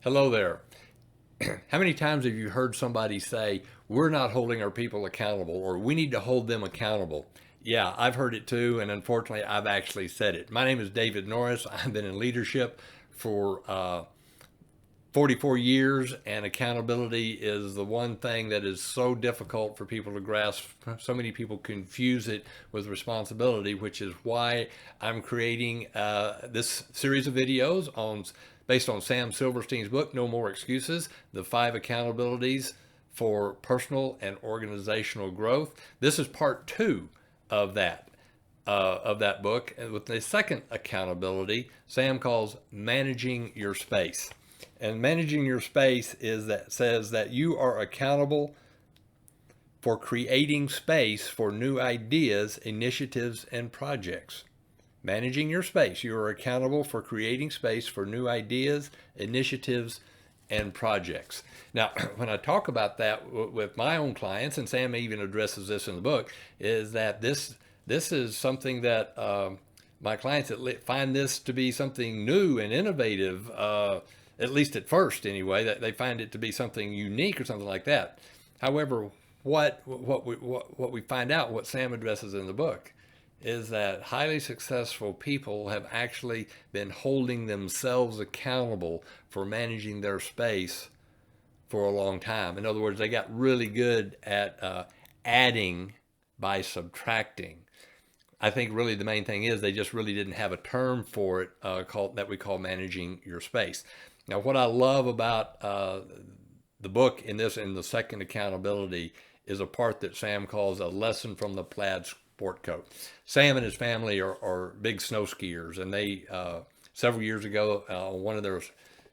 Hello there. How many times have you heard somebody say, we're not holding our people accountable, or we need to hold them accountable? Yeah, I've heard it too, and unfortunately, I've actually said it. My name is David Norris. I've been in leadership for 44 years, and accountability is the one thing that is so difficult for people to grasp. So many people confuse it with responsibility, which is why I'm creating this series of videos based on Sam Silverstein's book, No More Excuses, the 5 accountabilities for personal and organizational growth. This is part 2 of that book. And with the second accountability, Sam calls managing your space. And managing your space says that you are accountable for creating space for new ideas, initiatives, and projects. Managing your space, you are accountable for creating space for new ideas, initiatives, and projects. Now, when I talk about that with my own clients, and Sam even addresses this in the book, is that this is something that my clients find this to be something new and innovative, at least at first anyway, that they find it to be something unique or something like that. However, what we find out, what Sam addresses in the book, is that highly successful people have actually been holding themselves accountable for managing their space for a long time. In other words, they got really good at adding by subtracting. I think really the main thing is they just really didn't have a term for it that we call managing your space. Now, what I love about the book in the second accountability is a part that Sam calls a lesson from the plaid sport coat. Sam and his family are big snow skiers, and they several years ago on one of their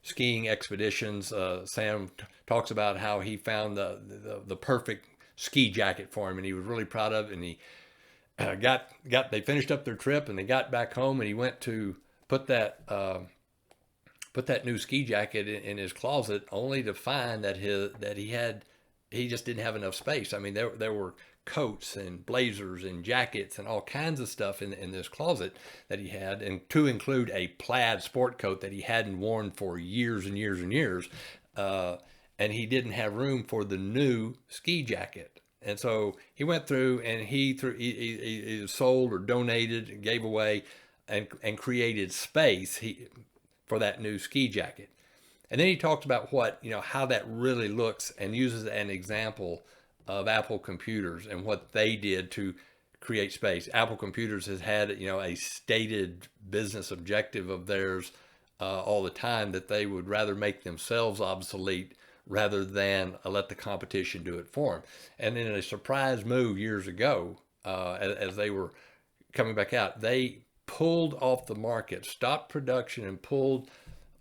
skiing expeditions, Sam talks about how he found the perfect ski jacket for him, and he was really proud of it. And he they finished up their trip, and they got back home, and he went to put that new ski jacket in his closet, only to find that he just didn't have enough space. I mean, there were coats and blazers and jackets and all kinds of stuff in this closet that he had, and to include a plaid sport coat that he hadn't worn for years and years and years. And he didn't have room for the new ski jacket. And so he went through and he sold or donated and gave away and created space for that new ski jacket. And then he talks about how that really looks, and uses an example of Apple Computers and what they did to create space. Apple Computers has had, a stated business objective of theirs all the time, that they would rather make themselves obsolete rather than let the competition do it for them. And in a surprise move years ago, as they were coming back out, they pulled off the market, stopped production, and pulled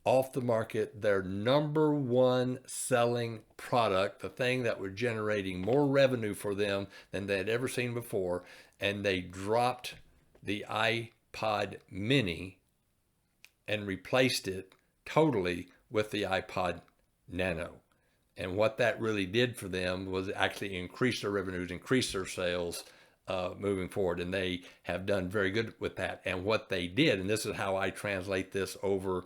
off the market their number one selling product, the thing that was generating more revenue for them than they had ever seen before. And they dropped the iPod mini and replaced it totally with the iPod Nano. And what that really did for them was actually increase their revenues, increase their sales moving forward. And they have done very good with that. And what they did, and this is how I translate this over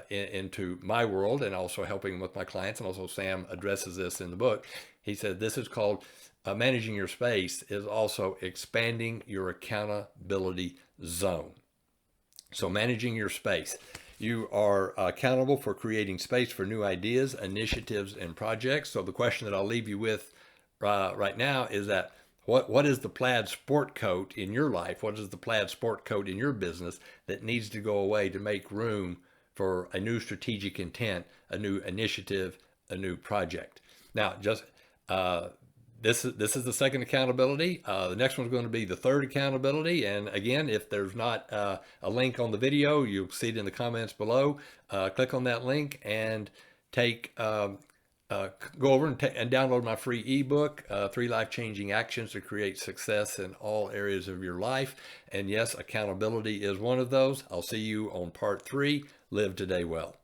into my world, and also helping with my clients, and also Sam addresses this in the book. He said this is called managing your space is also expanding your accountability zone. So managing your space, you are accountable for creating space for new ideas, initiatives, and projects. So the question that I'll leave you with right now is that what is the plaid sport coat in your life? What is the plaid sport coat in your business that needs to go away to make room for a new strategic intent, a new initiative, a new project? Now, just this is the second accountability. The next one's going to be the third accountability. And again, if there's not a link on the video, you'll see it in the comments below. Click on that link and go over and download my free ebook, 3 Life-Changing Actions to Create Success in All Areas of Your Life. And yes, accountability is one of those. I'll see you on part 3. Live today well.